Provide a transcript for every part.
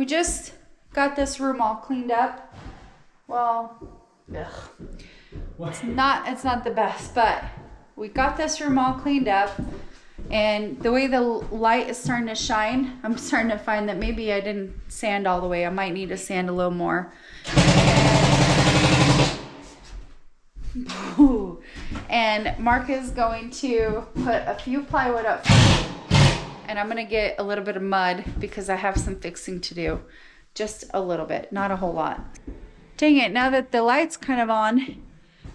we just got this room all cleaned up. Well, it's not the best, but we got this room all cleaned up, and the way the light is starting to shine, I'm starting to find that maybe I didn't sand all the way. I might need to sand a little more. And Mark is going to put a few plywood up, and I'm gonna get a little bit of mud because I have some fixing to do. Just a little bit, not a whole lot. Dang it, now that the light's kind of on,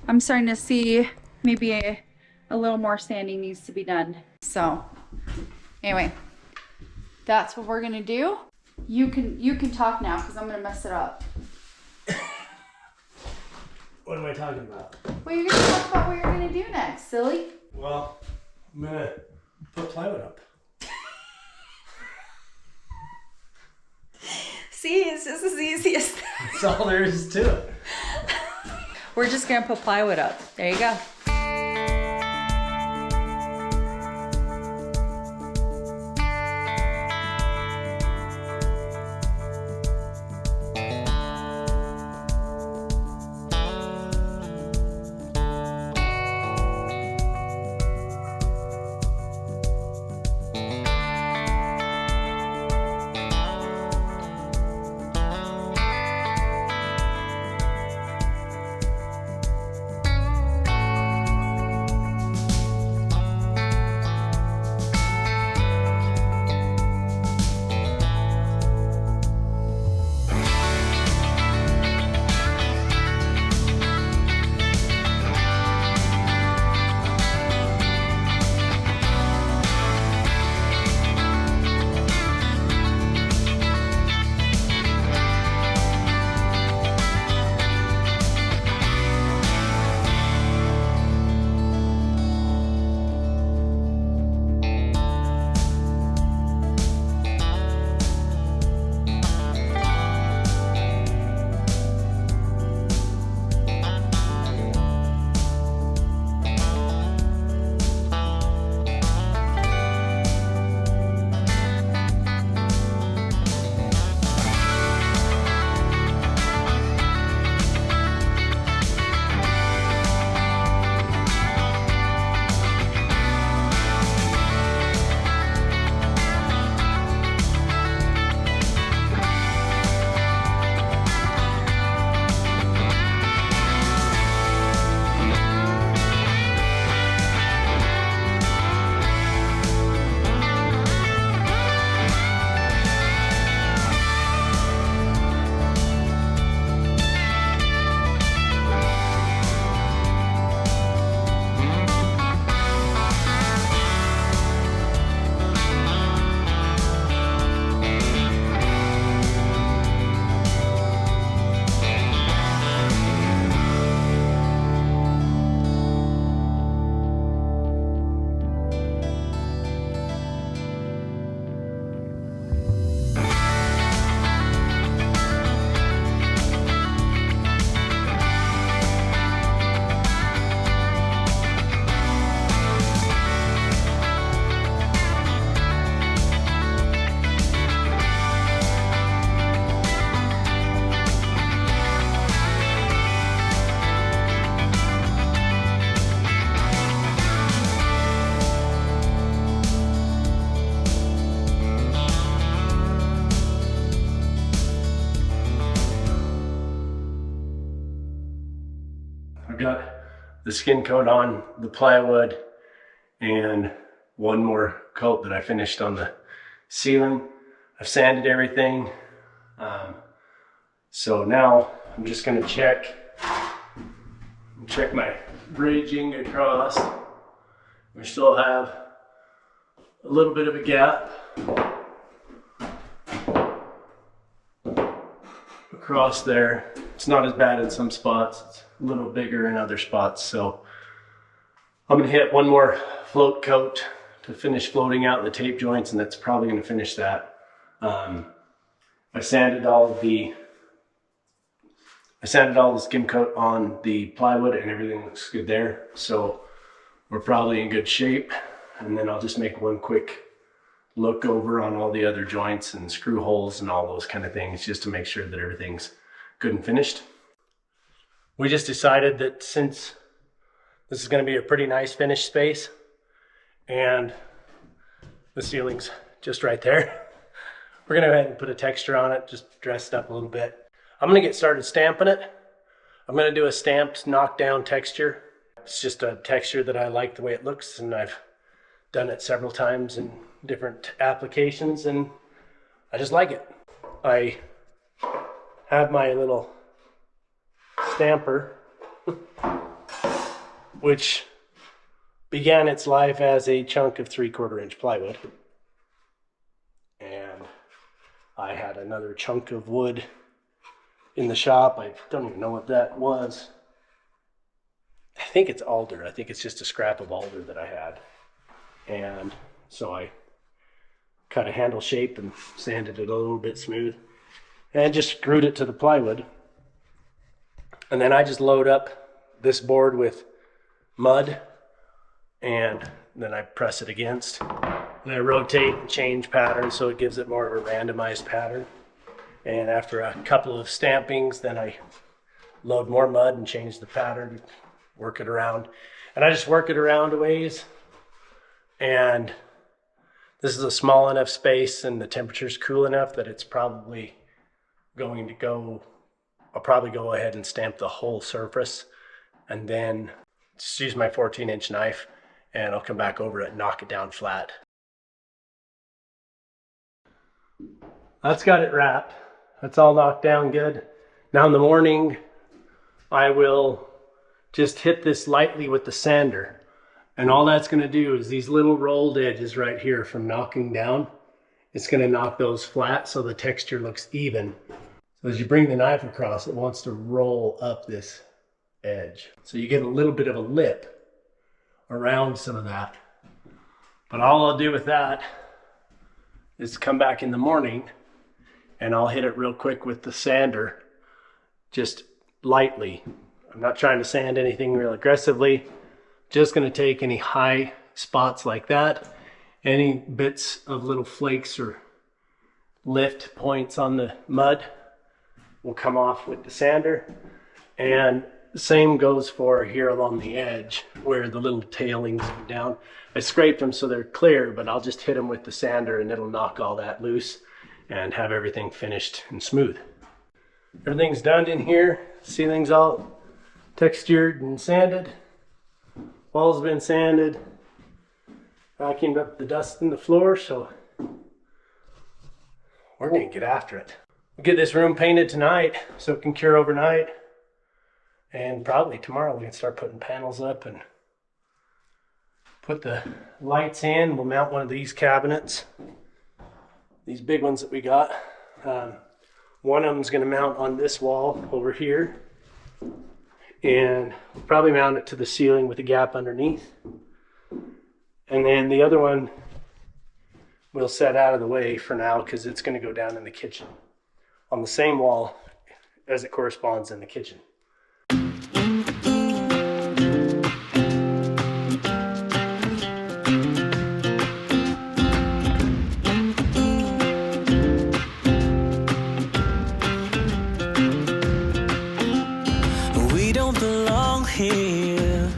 I'm starting to see maybe a little more sanding needs to be done. So anyway, that's what we're gonna do. You can talk now because I'm gonna mess it up. What am I talking about? Well, you're gonna talk about what you're gonna do next, silly. Well, I'm gonna put plywood up. See, it's just as easy as that. That's all there is to it. We're just gonna put plywood up. There you go. I've got the skin coat on the plywood and one more coat that I finished on the ceiling. I've sanded everything. So now I'm just gonna check my bridging across. We still have a little bit of a gap across there. It's not as bad in some spots. It's a little bigger in other spots. So I'm gonna hit one more float coat to finish floating out the tape joints, and that's probably gonna finish that. I sanded all the skim coat on the plywood and everything looks good there. So we're probably in good shape. And then I'll just make one quick look over on all the other joints and screw holes and all those kind of things, just to make sure that everything's good and finished. We just decided that since this is going to be a pretty nice finished space and the ceiling's just right there, we're going to go ahead and put a texture on it, just dress it up a little bit. I'm going to get started stamping it. I'm going to do a stamped knockdown texture. It's just a texture that I like the way it looks, and I've done it several times in different applications, and I just like it. I have my little stamper, which began its life as a chunk of 3/4 inch plywood. And I had another chunk of wood in the shop. I don't even know what that was. I think it's alder. I think it's just a scrap of alder that I had. And so I cut a handle shape and sanded it a little bit smooth and just screwed it to the plywood. And then I just load up this board with mud, and then I press it against, and I rotate and change patterns so it gives it more of a randomized pattern. And after a couple of stampings, then I load more mud and change the pattern, work it around. And I just work it around a ways. And this is a small enough space and the temperature's cool enough that it's probably going to go, I'll probably go ahead and stamp the whole surface, and then just use my 14-inch knife, and I'll come back over it and knock it down flat. That's got it wrapped. That's all knocked down good. Now in the morning, I will just hit this lightly with the sander. And all that's going to do is these little rolled edges right here from knocking down, it's going to knock those flat so the texture looks even. So as you bring the knife across, it wants to roll up this edge. So you get a little bit of a lip around some of that. But all I'll do with that is come back in the morning and I'll hit it real quick with the sander, just lightly. I'm not trying to sand anything real aggressively. Just going to take any high spots like that, any bits of little flakes or lift points on the mud will come off with the sander. And the same goes for here along the edge where the little tailings go down. I scraped them so they're clear, but I'll just hit them with the sander and it'll knock all that loose and have everything finished and smooth. Everything's done in here. Ceiling's all textured and sanded. Wall's been sanded. Vacuumed up the dust in the floor, so we're gonna get after it. We'll get this room painted tonight so it can cure overnight. And probably tomorrow we can start putting panels up and put the lights in. We'll mount one of these cabinets, these big ones that we got. One of them's gonna mount on this wall over here. And we'll probably mount it to the ceiling with a gap underneath. And then the other one we'll set out of the way for now because it's going to go down in the kitchen on the same wall as it corresponds in the kitchen. Here,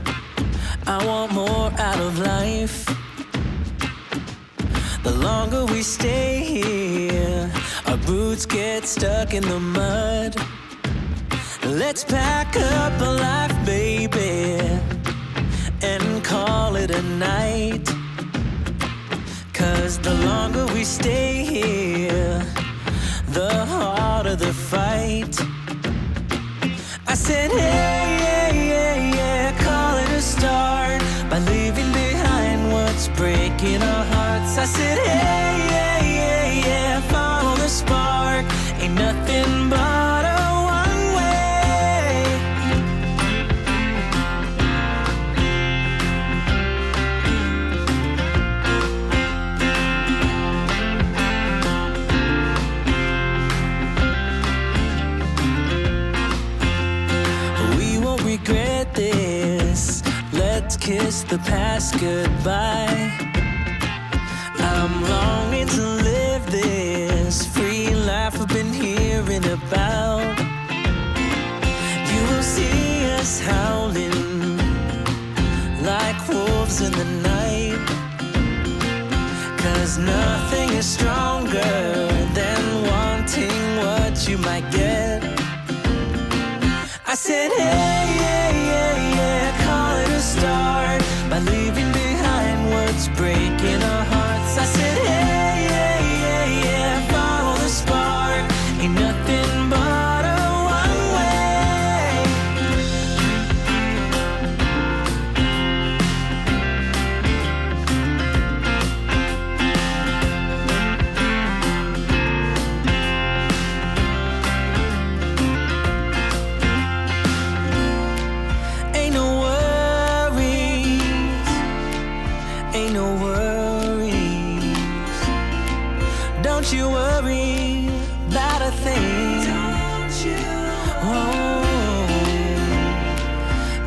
I want more out of life. The longer we stay here, our boots get stuck in the mud. Let's pack up a life, baby, and call it a night. 'Cause the longer we stay here, the harder the fight. I said, yeah, call it a start by leaving behind what's breaking our hearts. I said, yeah, follow the spark. Ain't nothing but a one way. We won't regret this. Let's kiss the past goodbye. I I'm longing to live this free life I've been hearing about. You will see us howling like wolves in the night, 'cause nothing is stronger than wanting what you might get. I said, hey, yeah, yeah, yeah, call it a start by leaving behind what's breaking our hearts. I said, hey, yeah, yeah, yeah, follow the spark. Ain't nothing but a one way. Ain't no worries, ain't no worries. Don't you worry about a thing. Don't you? Oh,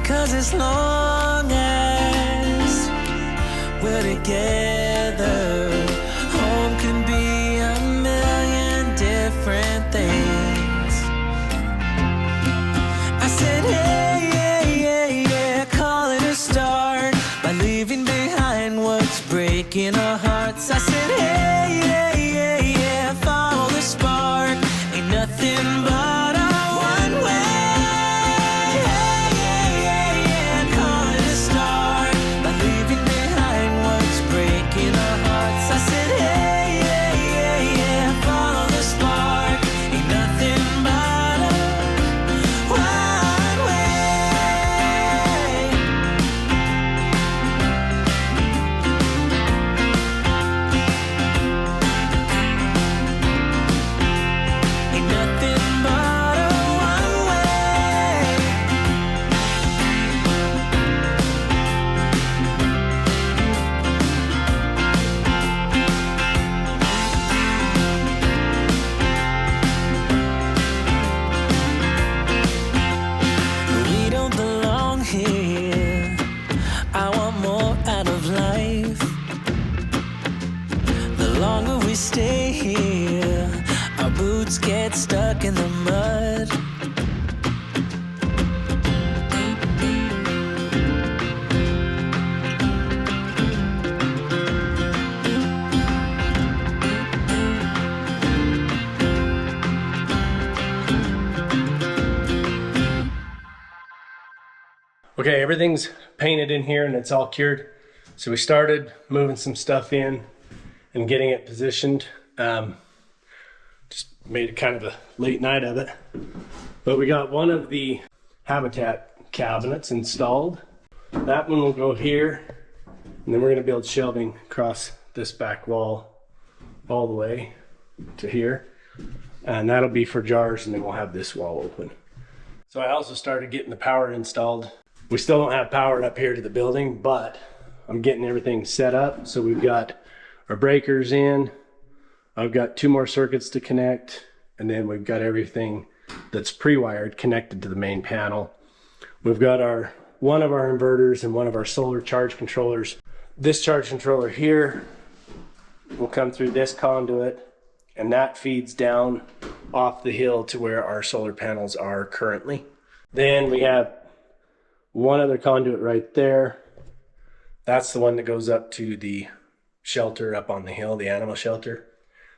'cause as long as we're together, home can be a million different things. I said, hey, yeah, yeah, yeah, call it a start by leaving behind what's breaking our hearts. I said, hey, yeah, yeah, yeah, follow the spark. Ain't nothing but a one way. Hey, yeah, yeah, yeah, call it a start by leaving behind what's breaking our hearts. I said, hey, yeah, yeah, yeah, follow the spark. Ain't nothing but a one way. Ain't nothing but a one way. We don't belong here. I want more out of life. The longer we stay here, our boots get stuck in the mud. Okay, everything's painted in here and it's all cured. So we started moving some stuff in and getting it positioned. Just made it kind of a late night of it. But we got one of the habitat cabinets installed. That one will go here. And then we're gonna build shelving across this back wall all the way to here. And that'll be for jars, and then we'll have this wall open. So I also started getting the power installed. We still don't have power up here to the building, but I'm getting everything set up. So we've got our breakers in. I've got 2 more circuits to connect, and then we've got everything that's pre-wired connected to the main panel. We've got one of our inverters and one of our solar charge controllers. This charge controller here will come through this conduit, and that feeds down off the hill to where our solar panels are currently. Then we have one other conduit right there. That's the one that goes up to the shelter up on the hill, the animal shelter.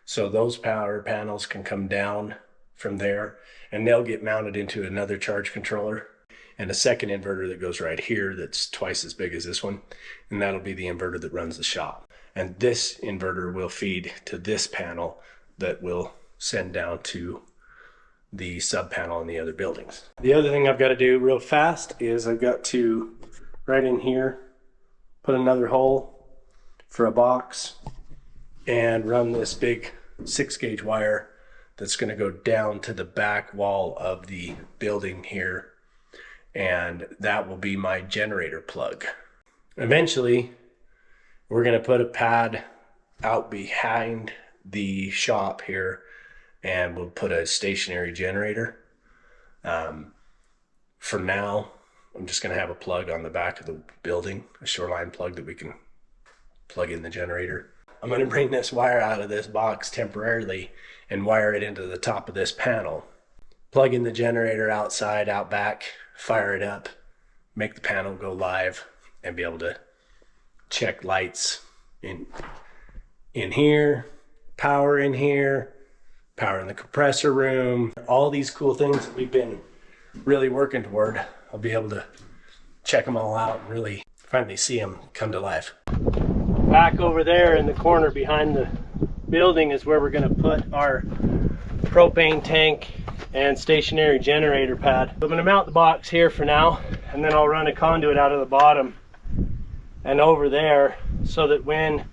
So those power panels can come down from there, and they'll get mounted into another charge controller and a second inverter that goes right here that's twice as big as this one, and that'll be the inverter that runs the shop. And this inverter will feed to this panel that will send down to the sub panel in the other buildings. The other thing I've got to do real fast is I've got to, right in here, put another hole for a box and run this big 6-gauge wire that's going to go down to the back wall of the building here, and that will be my generator plug. Eventually we're going to put a pad out behind the shop here, and we'll put a stationary generator. For now, I'm just going to have a plug on the back of the building, a shoreline plug that we can plug in the generator. I'm going to bring this wire out of this box temporarily and wire it into the top of this panel. Plug in the generator outside, out back, fire it up, make the panel go live, and be able to check lights in here, power in here, power in the compressor room. All these cool things that we've been really working toward, I'll be able to check them all out and really finally see them come to life. Back over there in the corner behind the building is where we're going to put our propane tank and stationary generator pad. I'm going to mount the box here for now, and then I'll run a conduit out of the bottom and over there so that when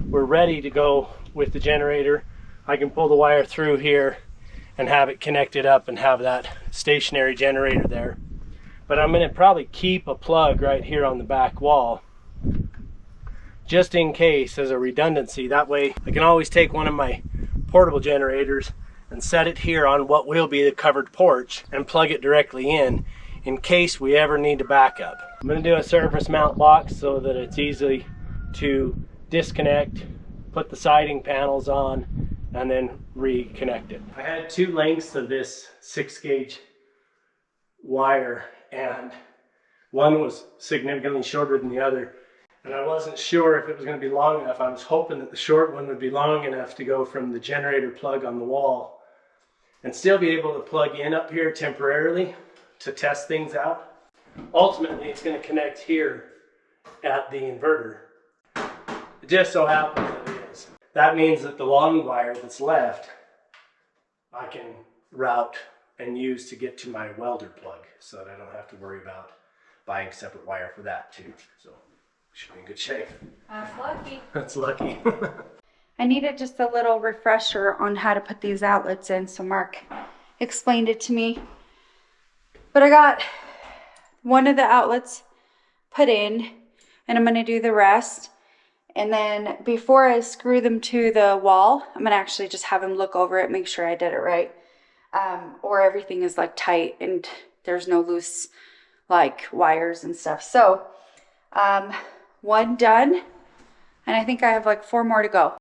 we're ready to go with the generator, I can pull the wire through here and have it connected up and have that stationary generator there. But I'm going to probably keep a plug right here on the back wall just in case, as a redundancy. That way I can always take one of my portable generators and set it here on what will be the covered porch and plug it directly in case we ever need to back up. I'm going to do a surface mount box so that it's easy to disconnect, put the siding panels on, and then reconnect it. I had 2 lengths of this 6-gauge wire, and one was significantly shorter than the other, and I wasn't sure if it was going to be long enough. I was hoping that the short one would be long enough to go from the generator plug on the wall and still be able to plug in up here temporarily to test things out. Ultimately, it's going to connect here at the inverter. It just so happens that it is. That means that the long wire that's left, I can route and use to get to my welder plug so that I don't have to worry about buying separate wire for that too. So should be in good shape. That's lucky. That's lucky. I needed just a little refresher on how to put these outlets in, so Mark explained it to me. But I got one of the outlets put in, and I'm going to do the rest. And then before I screw them to the wall, I'm going to actually just have him look over it, make sure I did it right. Or everything is like tight and there's no loose like wires and stuff. So, one done, and I think I have like 4 more to go.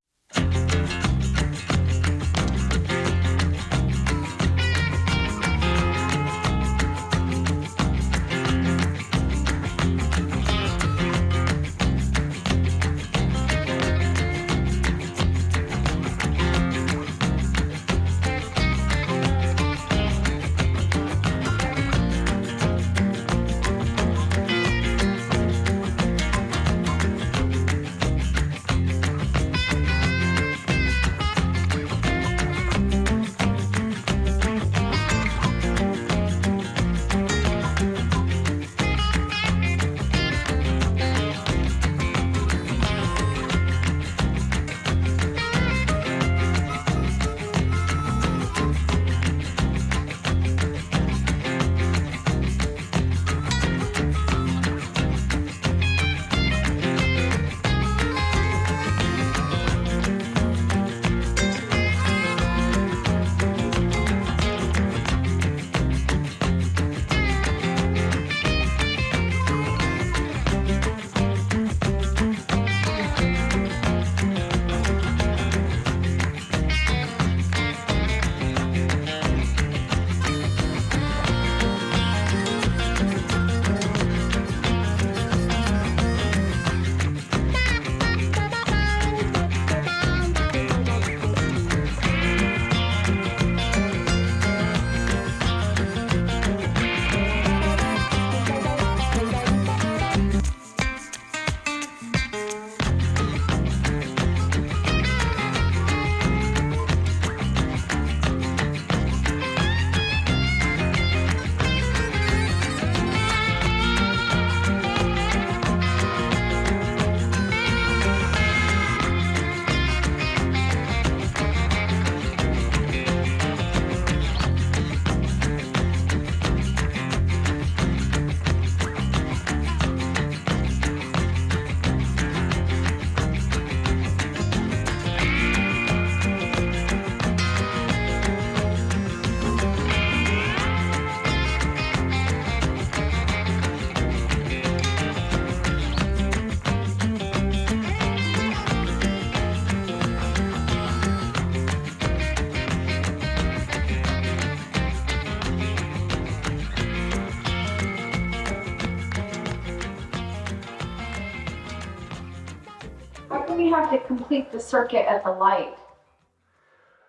we have to complete the circuit at the light?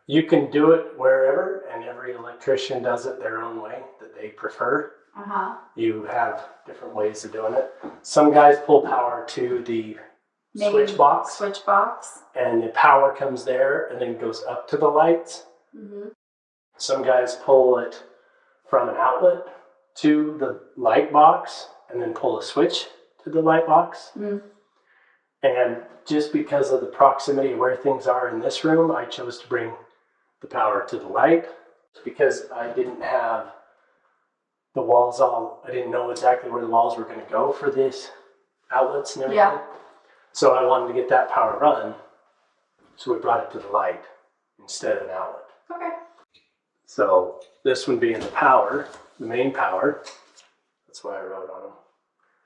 You can do it wherever, and every electrician does it their own way that they prefer. You have different ways of doing it. Some guys pull power to the switch box, and the power comes there and then goes up to the lights. Some guys pull it from an outlet to the light box and then pull a switch to the light box. And just because of the proximity of where things are in this room, I chose to bring the power to the light because I didn't have the walls I didn't know exactly where the walls were going to go for these outlets and everything. Yeah. So I wanted to get that power run, so we brought it to the light instead of an outlet. Okay. So this one being the power, the main power, that's why I wrote on them.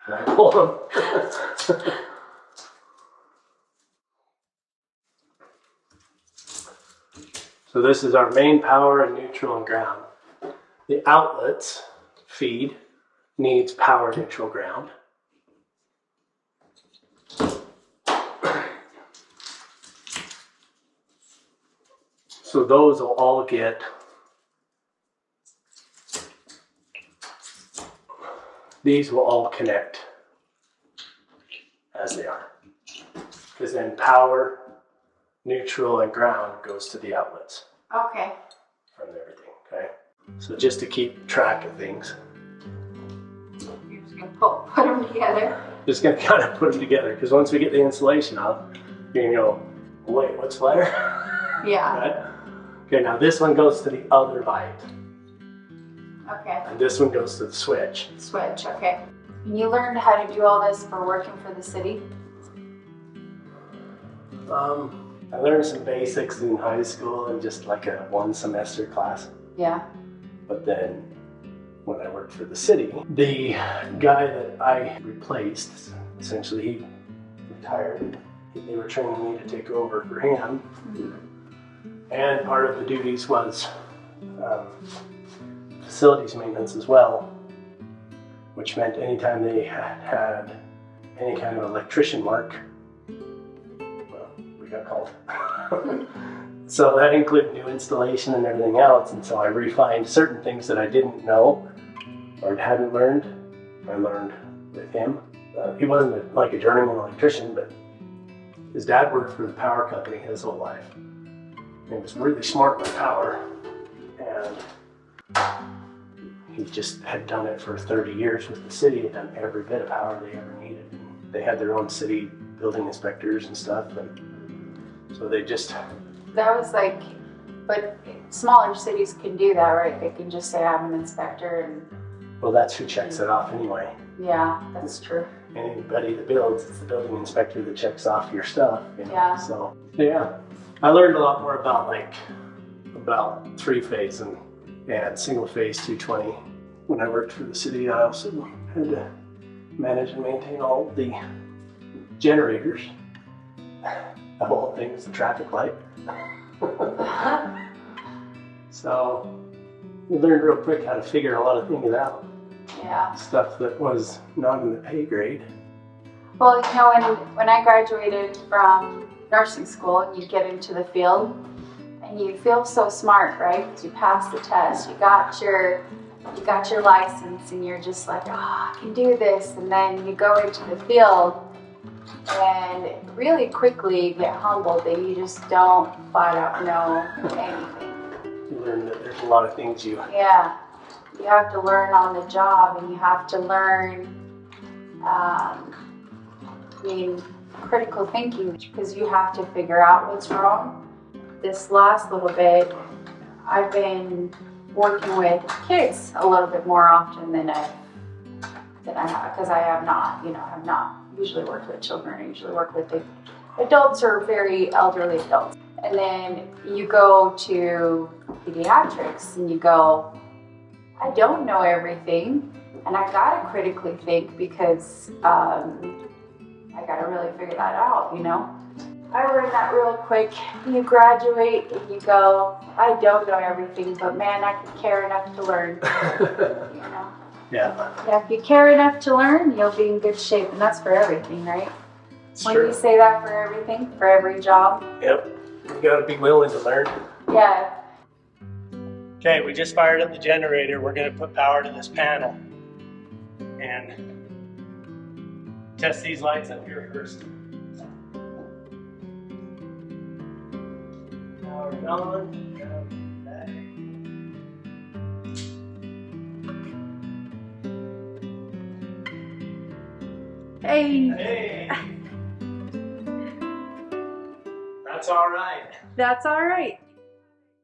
And I pulled them. So this is our main power and neutral and ground. The outlets feed needs power, neutral, ground. So those will all get these will all connect as they are. Because then power, neutral, and ground goes to the outlets. Okay. From everything, okay? So just to keep track of things. You're just going to put them together? Just going to kind of put them together, because once we get the insulation off, you're going to go, wait, what's flare? Yeah. Right? Okay, now this one goes to the other light. Okay. And this one goes to the switch. Switch, okay. And you learned how to do all this for working for the city? I learned some basics in high school and just like a 1 semester class. Yeah. But then when I worked for the city, the guy that I replaced, essentially he retired. They were training me to take over for him. And part of the duties was facilities maintenance as well, which meant anytime they had any kind of electrician work, well, we got called. So that included new installation and everything else, and so I refined certain things that I didn't know or hadn't learned. I learned with him. He wasn't like a journeyman electrician, but his dad worked for the power company his whole life. He was really smart with power, and he just had done it for 30 years with the city, and done every bit of power they ever needed. And they had their own city building inspectors and stuff, and so they just... That was like, but smaller cities can do that, right? They can just say, I'm an inspector, and... Well, that's who checks it off anyway. Yeah, that's true. Anybody that builds, it's the building inspector that checks off your stuff. You know? Yeah. So, yeah. I learned a lot more about three-phase and single-phase 220. When I worked for the city, I also had to manage and maintain all the generators. The whole thing was the traffic light. So, we learned real quick how to figure a lot of things out. Yeah. Stuff that was not in the pay grade. Well, you know, when I graduated from nursing school and you get into the field and you feel so smart, right? Because you passed the test, you got your license, and you're just like, I can do this. And then you go into the field and really quickly you get humbled that you just don't flat out know anything. You learn that there's a lot of things you... Yeah. You have to learn on the job, and you have to learn, critical thinking, because you have to figure out what's wrong. This last little bit, I've been working with kids a little bit more often than I have, because I have not usually worked with children. I usually work with the adults or very elderly adults. And then you go to pediatrics and you go, I don't know everything, and I gotta critically think because I gotta really figure that out, you know? I learned that real quick. You graduate and you go, I don't know everything, but man, I can care enough to learn, you know? Yeah. Yeah, if you care enough to learn, you'll be in good shape, and that's for everything, right? When you say that for everything, for every job. Yep. You gotta be willing to learn. Yeah. Okay, we just fired up the generator. We're gonna put power to this panel and test these lights up here first. Power's on. Hey. Hey. That's all right. That's all right.